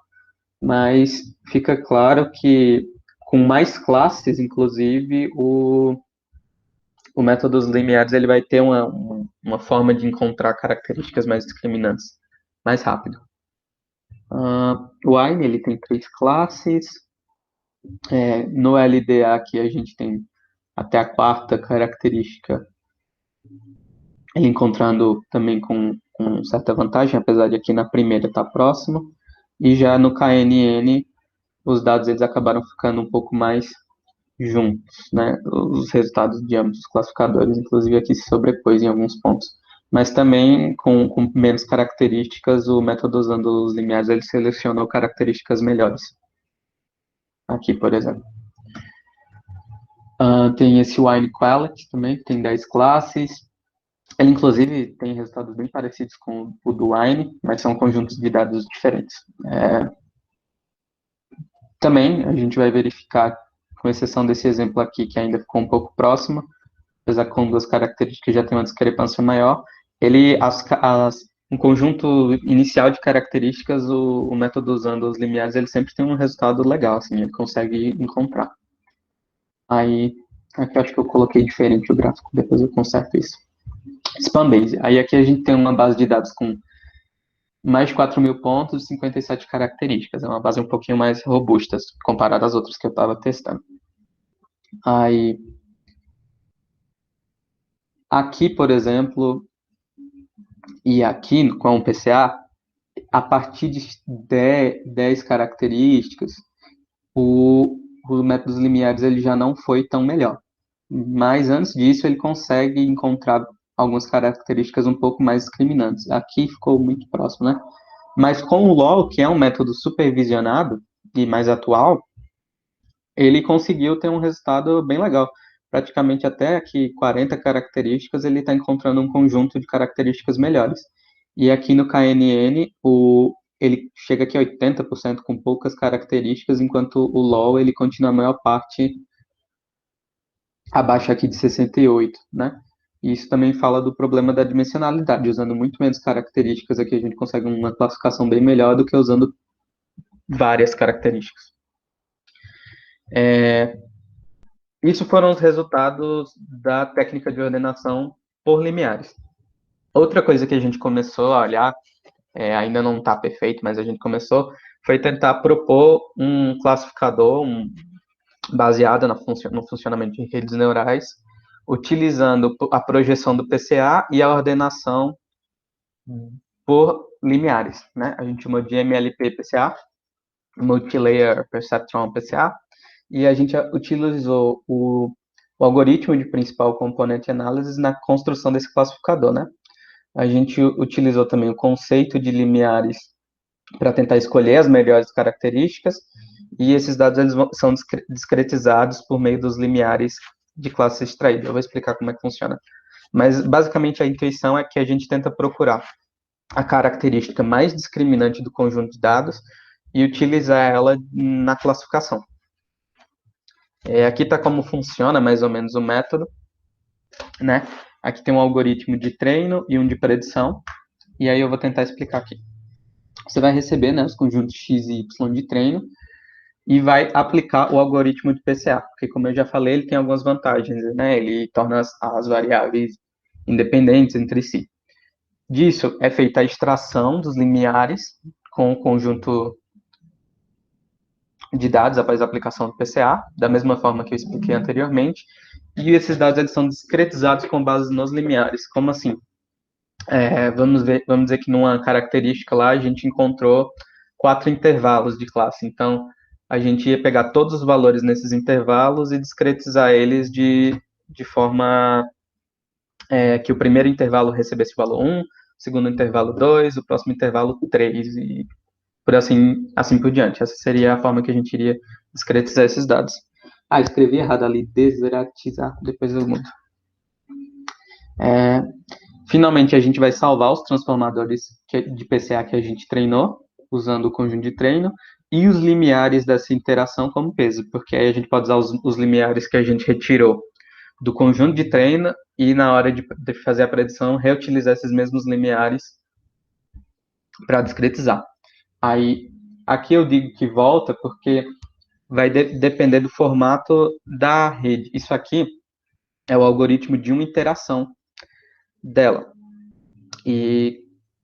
Mas fica claro que com mais classes, inclusive, o método dos limiares ele vai ter uma forma de encontrar características mais discriminantes mais rápido. O Wine ele tem 3 classes. No LDA aqui a gente tem até a quarta característica, ele encontrando também com certa vantagem, apesar de aqui na primeira estar próximo. E já no KNN, os dados eles acabaram ficando um pouco mais juntos, né? Os resultados de ambos os classificadores, inclusive aqui se sobrepôs em alguns pontos. Mas também, com menos características, o método usando os limiares, ele selecionou características melhores. Aqui, por exemplo. Tem esse Wine Quality também, que tem 10 classes. Ele, inclusive, tem resultados bem parecidos com o do Wine, mas são conjuntos de dados diferentes. Também, a gente vai verificar, com exceção desse exemplo aqui, que ainda ficou um pouco próximo, apesar que com duas características já tem uma discrepância maior, um conjunto inicial de características, o método usando os limiares, ele sempre tem um resultado legal, assim, ele consegue encontrar. Aí, aqui eu acho que eu coloquei diferente o gráfico, depois eu conserto isso. Spambase, aí aqui a gente tem uma base de dados com mais de 4.000 pontos e 57 características, é uma base um pouquinho mais robusta, comparada às outras que eu estava testando. Aí, aqui, por exemplo, E aqui, com o PCA, a partir de 10 características, o método dos limiares ele já não foi tão melhor. Mas antes disso, ele consegue encontrar algumas características um pouco mais discriminantes. Aqui ficou muito próximo, né? Mas com o LoL, que é um método supervisionado e mais atual, ele conseguiu ter um resultado bem legal. Praticamente até aqui 40 características, ele está encontrando um conjunto de características melhores. E aqui no KNN, ele chega aqui a 80% com poucas características, enquanto o LoL ele continua a maior parte abaixo aqui de 68, né? E isso também fala do problema da dimensionalidade. Usando muito menos características aqui, a gente consegue uma classificação bem melhor do que usando várias características. Isso foram os resultados da técnica de ordenação por limiares. Outra coisa que a gente começou a olhar, ainda não está perfeito, mas a gente começou, foi tentar propor um classificador baseado no funcionamento de redes neurais, utilizando a projeção do PCA e a ordenação por limiares, né? A gente chamou de MLP-PCA, Multilayer Perceptron PCA, e a gente utilizou o algoritmo de principal componente análise na construção desse classificador, né? A gente utilizou também o conceito de limiares para tentar escolher as melhores características, e esses dados eles são discretizados por meio dos limiares de classe extraída. Eu vou explicar como é que funciona. Mas, basicamente, a intuição é que a gente tenta procurar a característica mais discriminante do conjunto de dados e utilizar ela na classificação. Aqui está como funciona mais ou menos o método, né? Aqui tem um algoritmo de treino e um de predição, e aí eu vou tentar explicar aqui. Você vai receber, né, os conjuntos x e y de treino e vai aplicar o algoritmo de PCA, porque, como eu já falei, ele tem algumas vantagens, né? Ele torna as variáveis independentes entre si. Disso é feita a extração dos limiares com o conjunto de dados após a aplicação do PCA, da mesma forma que eu expliquei anteriormente, e esses dados eles são discretizados com base nos limiares. Como assim? Vamos dizer que numa característica lá a gente encontrou 4 intervalos de classe. Então, a gente ia pegar todos os valores nesses intervalos e discretizar eles de forma que o primeiro intervalo recebesse o valor 1, o segundo intervalo 2, o próximo intervalo 3, e por assim por diante. Essa seria a forma que a gente iria discretizar esses dados. Escrevi errado ali, desratizar, depois eu mudo. Finalmente, a gente vai salvar os transformadores de PCA que a gente treinou, usando o conjunto de treino, e os limiares dessa interação como peso, porque aí a gente pode usar os limiares que a gente retirou do conjunto de treino e, na hora de fazer a predição, reutilizar esses mesmos limiares para discretizar. Aí, aqui eu digo que volta porque vai depender do formato da rede. Isso aqui é o algoritmo de uma interação dela. E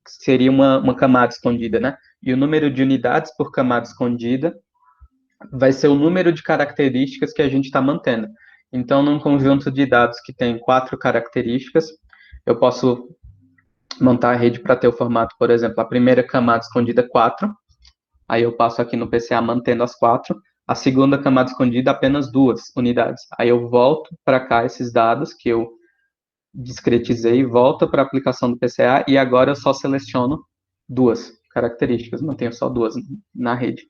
seria uma camada escondida, né? E o número de unidades por camada escondida vai ser o número de características que a gente está mantendo. Então, num conjunto de dados que tem 4 características, eu posso montar a rede para ter o formato, por exemplo, a primeira camada escondida 4, aí eu passo aqui no PCA mantendo as 4, a segunda camada escondida apenas 2 unidades. Aí eu volto para cá esses dados que eu discretizei, volto para a aplicação do PCA e agora eu só seleciono 2 características, mantenho só 2 na rede.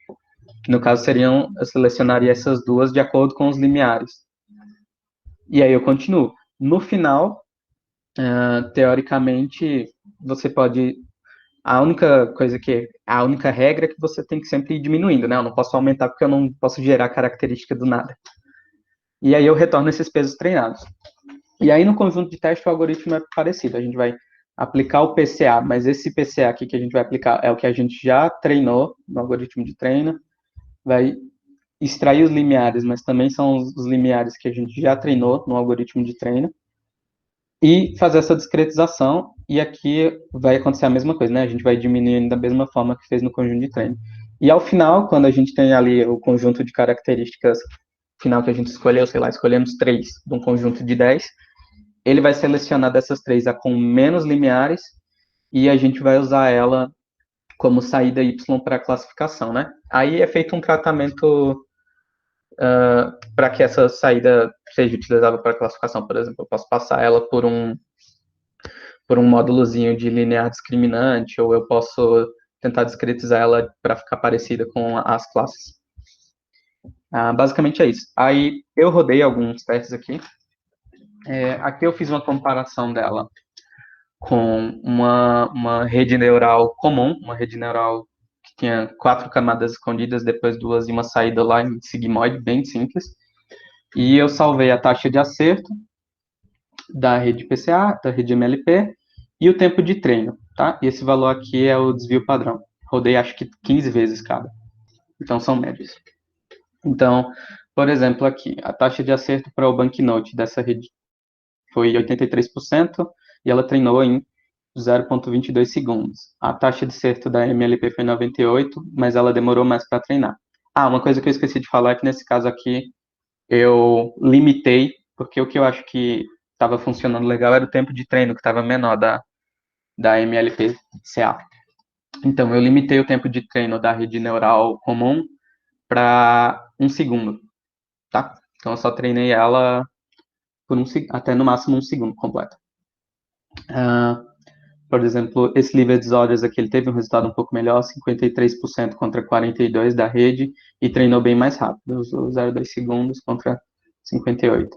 Que no caso eu selecionaria essas 2 de acordo com os limiares. E aí eu continuo. No final, teoricamente, você pode... A única regra é que você tem que sempre ir diminuindo, né? Eu não posso aumentar porque eu não posso gerar característica do nada. E aí eu retorno esses pesos treinados. E aí no conjunto de teste o algoritmo é parecido. A gente vai aplicar o PCA, mas esse PCA aqui que a gente vai aplicar é o que a gente já treinou no algoritmo de treino. Vai extrair os limiares, mas também são os limiares que a gente já treinou no algoritmo de treino. E fazer essa discretização, e aqui vai acontecer a mesma coisa, né? A gente vai diminuindo da mesma forma que fez no conjunto de treino. E ao final, quando a gente tem ali o conjunto de características final que a gente escolheu, sei lá, escolhemos 3 de um conjunto de 10, ele vai selecionar dessas 3 a com menos limiares e a gente vai usar ela como saída Y para classificação, né? Aí é feito um tratamento para que essa saída seja utilizada para classificação. Por exemplo, eu posso passar ela por um módulozinho de linear discriminante, ou eu posso tentar discretizar ela para ficar parecida com as classes. Basicamente é isso. Aí eu rodei alguns testes aqui. Aqui eu fiz uma comparação dela com uma rede neural comum, uma rede neural que tinha 4 camadas escondidas, depois 2 e uma saída lá em sigmoide, bem simples. E eu salvei a taxa de acerto da rede PCA, da rede MLP, e o tempo de treino, tá? E esse valor aqui é o desvio padrão. Rodei acho que 15 vezes cada. Então são médias. Então, por exemplo, aqui, a taxa de acerto para o banknote dessa rede foi 83%, e ela treinou em 0,22 segundos. A taxa de acerto da MLP foi 98%, mas ela demorou mais para treinar. Uma coisa que eu esqueci de falar é que nesse caso aqui, eu limitei, porque o que eu acho que estava funcionando legal era o tempo de treino, que estava menor da MLP-CA. Então, eu limitei o tempo de treino da rede neural comum para 1 segundo, tá? Então, eu só treinei ela por até no máximo 1 segundo completo. Por exemplo, esse Liver Disorders aqui, ele teve um resultado um pouco melhor, 53% contra 42% da rede, e treinou bem mais rápido, usou 0,2 segundos contra 58%.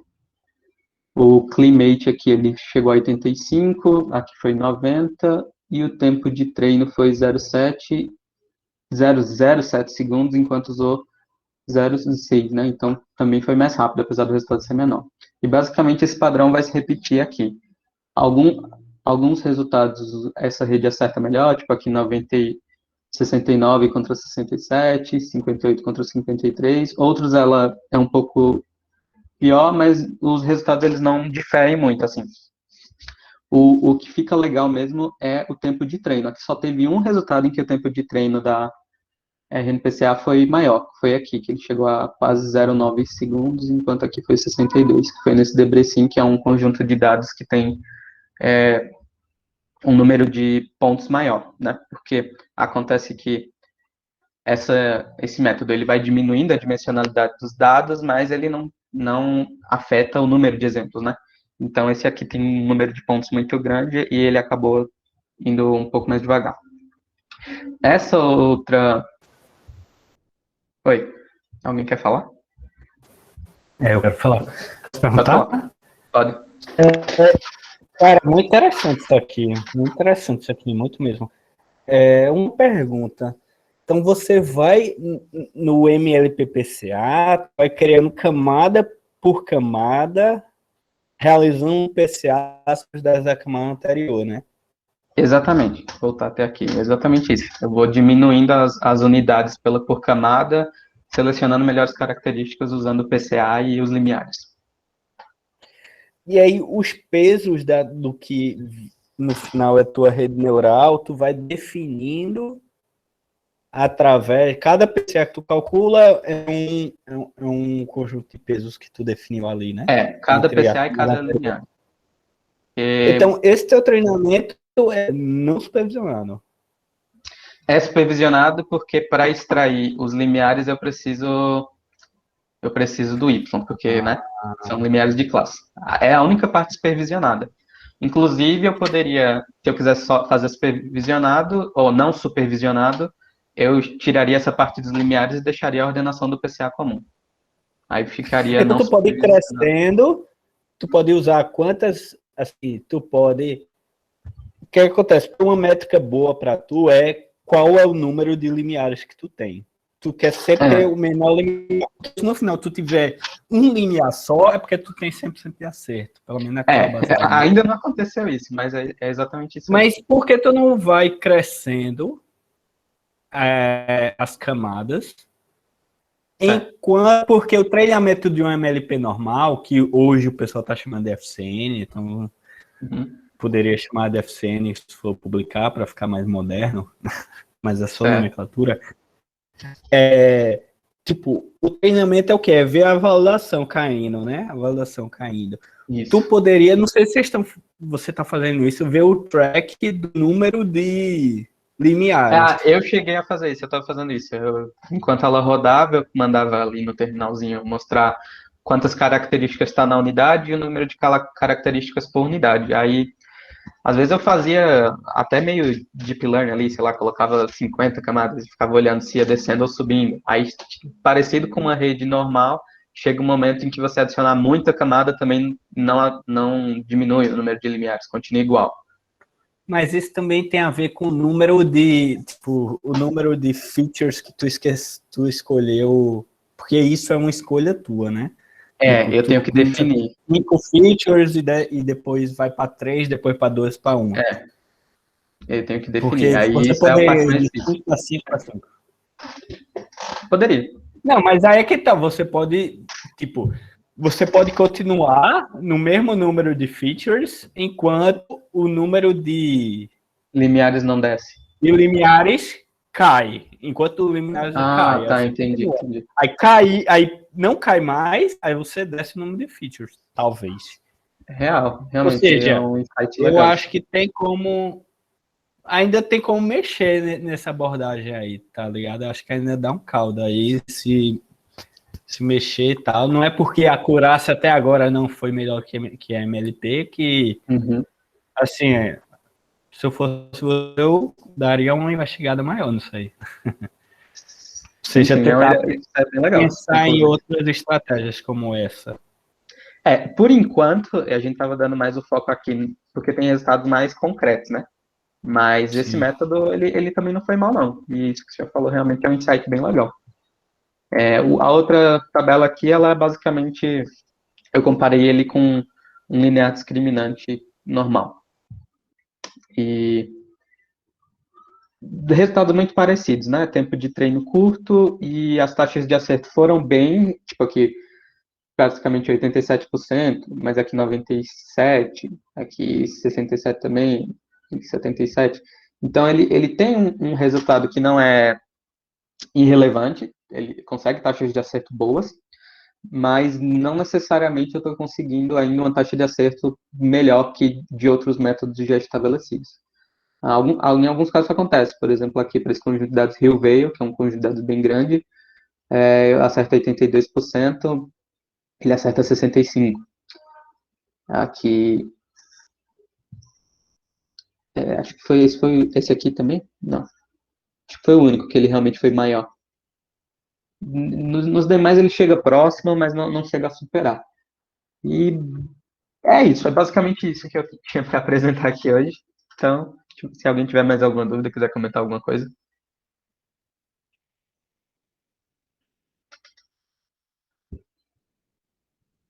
O Climate aqui, ele chegou a 85%, aqui foi 90%, e o tempo de treino foi 0,07 segundos, enquanto usou 0,6, né? Então, também foi mais rápido, apesar do resultado ser menor. E, basicamente, esse padrão vai se repetir aqui. Alguns resultados, essa rede acerta melhor, tipo aqui 69 contra 67, 58 contra 53. Outros, ela é um pouco pior, mas os resultados, eles não diferem muito, assim. O que fica legal mesmo é o tempo de treino. Aqui só teve um resultado em que o tempo de treino da RNPCA foi maior, foi aqui, que ele chegou a quase 0,9 segundos, enquanto aqui foi 62, que foi nesse Debrecen, que é um conjunto de dados que tem um número de pontos maior, né? Porque acontece que esse método ele vai diminuindo a dimensionalidade dos dados, mas ele não afeta o número de exemplos, né? Então, esse aqui tem um número de pontos muito grande e ele acabou indo um pouco mais devagar. Essa outra... Oi, alguém quer falar? Eu quero falar. Posso perguntar? Pode falar. Pode. Cara, muito interessante isso aqui. Muito interessante isso aqui, muito mesmo. Uma pergunta. Então, você vai no MLP-PCA, vai criando camada por camada, realizando um PCA da camada anterior, né? Exatamente. Vou voltar até aqui. Exatamente isso. Eu vou diminuindo as unidades por camada, selecionando melhores características usando o PCA e os limiares. E aí, os pesos do que no final é tua rede neural, tu vai definindo através... Cada PCA que tu calcula é um conjunto de pesos que tu definiu ali, né? Cada PCA e cada limiar. Então, esse teu treinamento é não supervisionado. É supervisionado porque para extrair os limiares eu preciso do Y, porque né, são limiares de classe. É a única parte supervisionada. Inclusive, eu poderia, se eu quisesse só fazer supervisionado ou não supervisionado, eu tiraria essa parte dos limiares e deixaria a ordenação do PCA comum. Aí ficaria então, não tu pode ir crescendo, tu pode usar quantas, assim, tu pode... O que acontece? Uma métrica boa para tu é qual é o número de limiares que tu tem. Tu quer sempre ter o menor limiar. Se no final tu tiver um limiar só, é porque tu tem 100% de acerto. Pelo menos naquela base. Ainda não aconteceu isso, mas é exatamente isso. Mas aí. Por que tu não vai crescendo as camadas? Porque o treinamento de um MLP normal, que hoje o pessoal está chamando de FCN, então poderia chamar de FCN se for publicar para ficar mais moderno, mas é só nomenclatura. Tipo, o treinamento é o quê? É ver a validação caindo, né? A validação caindo. Isso. Tu poderia, não sei se você está fazendo isso, ver o track do número de limiares. Eu cheguei a fazer isso, eu estava fazendo isso. Enquanto ela rodava, eu mandava ali no terminalzinho mostrar quantas características está na unidade e o número de características por unidade. Aí, às vezes eu fazia até meio deep learning ali, sei lá, colocava 50 camadas e ficava olhando se ia descendo ou subindo. Aí, parecido com uma rede normal, chega um momento em que você adicionar muita camada também não diminui o número de limiares, continua igual. Mas isso também tem a ver com o número de, tipo, o número de features que tu escolheu, porque isso é uma escolha tua, né? Tipo, Eu tenho que definir. 5 features e depois vai para 3, depois para 2, para 1. Eu tenho que definir. Porque Aí você isso é o parte poder mais de difícil. 5 para 5 para 5. Poderia. Não, mas aí é que tá, você pode, tipo, você pode continuar no mesmo número de features enquanto o número de Limiares não desce. limiares cai. Enquanto o limiares cai. Tá, Aí, entendi. aí não cai mais, aí você desce o número de features, talvez. Real, Ou realmente é seja, um insight eu legal. acho que tem como. Ainda tem como mexer nessa abordagem aí, tá ligado? Eu acho que ainda dá um caldo aí se mexer e tal. Não é porque a Curaçao até agora não foi melhor que a MLP que, assim, se eu fosse você, eu daria uma investigada maior nisso aí. Ou seja, Sim, tentar isso é bem legal. pensar em Inclusive. outras estratégias como essa. Por enquanto, a gente estava dando mais o foco aqui, porque tem resultados mais concretos, né? Mas esse Sim. método, ele também não foi mal, não. E isso que você falou realmente é um insight bem legal. A outra tabela aqui, ela basicamente, eu comparei ele com um linear discriminante normal. E resultados muito parecidos, né? Tempo de treino curto e as taxas de acerto foram bem, tipo aqui, praticamente 87%, mas aqui 97%, aqui 67% também, aqui 77%. Então, ele tem um resultado que não é irrelevante, ele consegue taxas de acerto boas, mas não necessariamente eu estou conseguindo ainda uma taxa de acerto melhor que de outros métodos já estabelecidos. Em alguns casos isso acontece, por exemplo, aqui para esse conjunto de dados Rio Veio, que é um conjunto de dados bem grande, eu acerto 82%, ele acerta 65%. Aqui, acho que foi esse aqui também? Não, acho que foi o único que ele realmente foi maior. Nos demais ele chega próximo, mas não chega a superar. E é isso, é basicamente isso que eu tinha para apresentar aqui hoje. Então, se alguém tiver mais alguma dúvida, quiser comentar alguma coisa.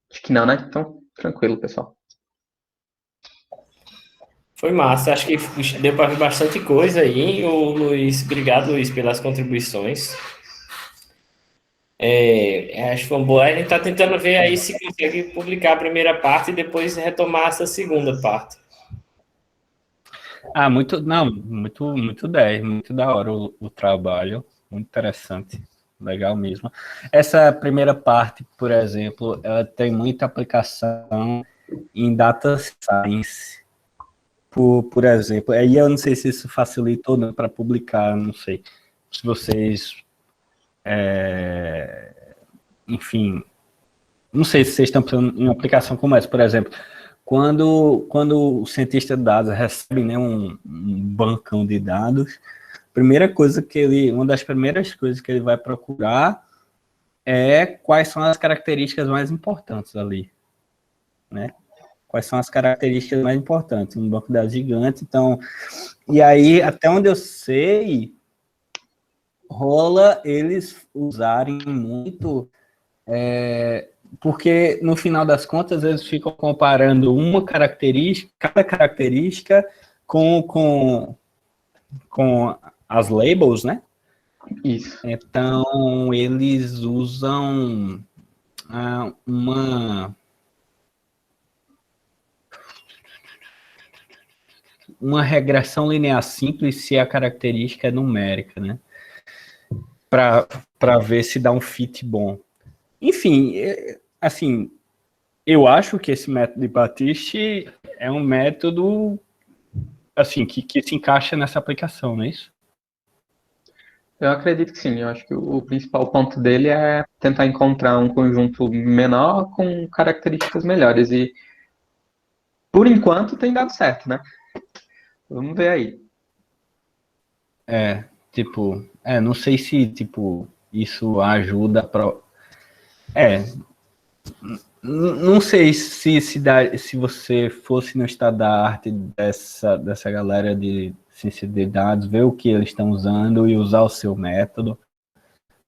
Acho que não, né? Então, tranquilo, pessoal. Foi massa, acho que deu para ver bastante coisa aí. O Luiz, obrigado, Luiz, pelas contribuições. Acho que foi bom. A gente está tentando ver aí se consegue publicar a primeira parte e depois retomar essa segunda parte. Muito 10, muito da hora o trabalho, muito interessante, legal mesmo. Essa primeira parte, por exemplo, ela tem muita aplicação em data science, por exemplo. Aí eu não sei se isso facilita ou não para publicar, não sei. Se vocês, enfim, não sei se vocês estão pensando em uma aplicação como essa, por exemplo. Quando o cientista de dados recebe, né, um bancão de dados, uma das primeiras coisas que ele vai procurar é quais são as características mais importantes ali, né? Quais são as características mais importantes? Um banco de dados gigante, então... E aí, até onde eu sei, rola eles usarem muito... porque no final das contas eles ficam comparando cada característica com as labels, né? Isso. Então eles usam uma regressão linear simples se a característica é numérica, né? Para ver se dá um fit bom. Enfim, assim, eu acho que esse método de Batiste é um método assim, que se encaixa nessa aplicação, não é isso? Eu acredito que sim. Eu acho que o principal ponto dele é tentar encontrar um conjunto menor com características melhores. E, por enquanto, tem dado certo, né? Vamos ver aí. Tipo, não sei se, tipo, isso ajuda para... É, não sei se você fosse no estado da arte dessa galera de ciência de dados, ver o que eles estão usando e usar o seu método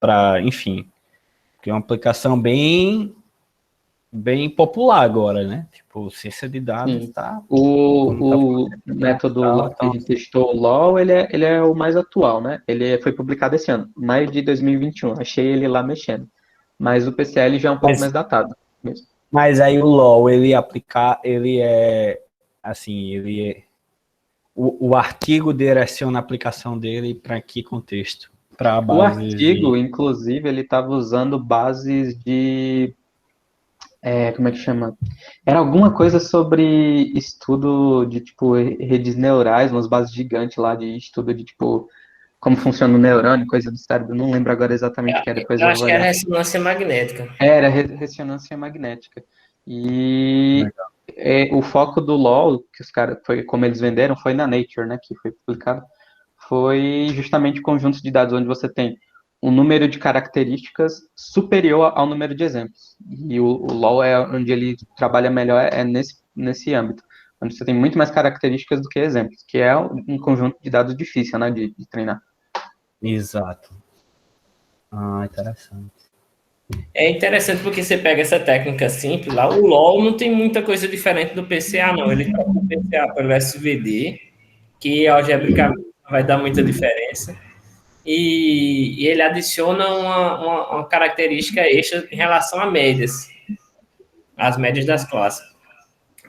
para, enfim, que é uma aplicação bem popular agora, né? Tipo, ciência de dados Sim. tá, como tá O falando, método lá que a gente testou, o LOL, ele é o mais atual, né? Ele foi publicado esse ano, maio de 2021. Achei ele lá mexendo. Mas o PCL já é um pouco mais datado mesmo. Mas aí o LoL, ele é, assim, o artigo direciona a aplicação dele para que contexto? Para O bases artigo, de... inclusive, ele estava usando bases de como é que chama? Era alguma coisa sobre estudo de, tipo, redes neurais, umas bases gigantes lá de estudo de, tipo, como funciona o neurônio, coisa do cérebro. Não lembro agora exatamente o que é, depois Eu eu vou acho que era olhar. ressonância magnética. Era ressonância magnética. E Legal. o foco do LoL, que os caras, foi como eles venderam, foi na Nature, né, que foi publicado, foi justamente conjuntos de dados onde você tem um número de características superior ao número de exemplos. E o LoL é onde ele trabalha melhor é nesse âmbito, onde você tem muito mais características do que exemplos, que é um conjunto de dados difícil, né, de treinar. Exato. Ah, interessante. É interessante porque você pega essa técnica simples lá, o LoL não tem muita coisa diferente do PCA, não. Ele troca o PCA pelo SVD, que algebricamente não vai dar muita diferença. E ele adiciona uma característica extra em relação a médias, as médias das classes.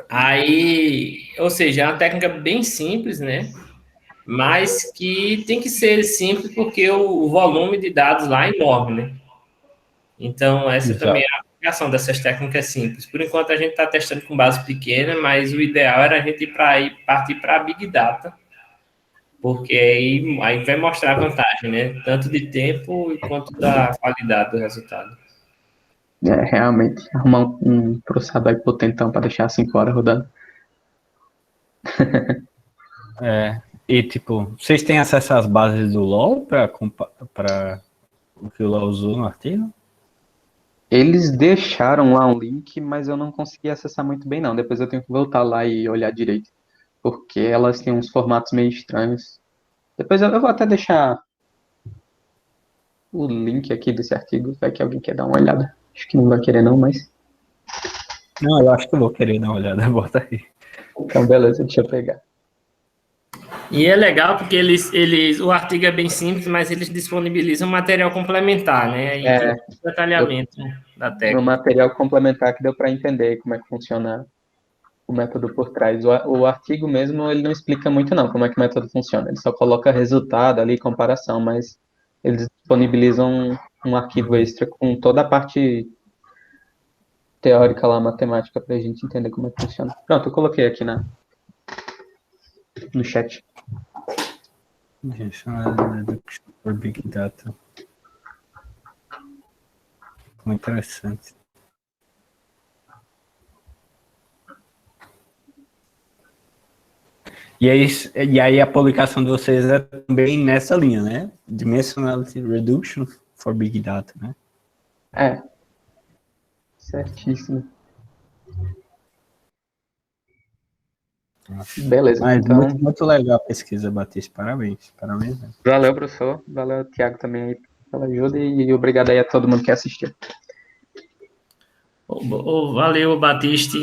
Aí, ou seja, é uma técnica bem simples, né? Mas que tem que ser simples porque o volume de dados lá é enorme, né? Então, essa também Exato. é a aplicação dessas técnicas simples. Por enquanto, a gente está testando com base pequena, mas o ideal era a gente partir para a Big Data, porque aí vai mostrar a vantagem, né? Tanto de tempo quanto da qualidade do resultado. Realmente, arrumar um processador aí potentão para deixar 5 horas rodando. E, tipo, vocês têm acesso às bases do LoL para o que o LoL usou no artigo? Eles deixaram lá um link, mas eu não consegui acessar muito bem, não. Depois eu tenho que voltar lá e olhar direito, porque elas têm uns formatos meio estranhos. Depois eu vou até deixar o link aqui desse artigo, vai que alguém quer dar uma olhada. Acho que não vai querer não, mas... Não, eu acho que eu vou querer dar uma olhada, bota aí. Então, beleza, deixa eu pegar. E é legal porque o artigo é bem simples, mas eles disponibilizam material complementar, né? Aí tem detalhamento da No técnica. material complementar que deu para entender como é que funciona o método por trás. O artigo mesmo, ele não explica muito não como é que o método funciona. Ele só coloca resultado ali, comparação, mas eles disponibilizam um arquivo extra com toda a parte teórica lá, matemática, para a gente entender como é que funciona. Pronto, eu coloquei aqui no chat. Reduction for Big Data. Muito interessante. E aí a publicação de vocês é também nessa linha, né? Dimensionality Reduction for Big Data, né? Certíssimo. Beleza, Mas então, muito legal a pesquisa, Batista. Parabéns. Parabéns mesmo. valeu, professor. Valeu, Thiago, também aí pela ajuda e obrigado aí a todo mundo que assistiu. Valeu, Batista.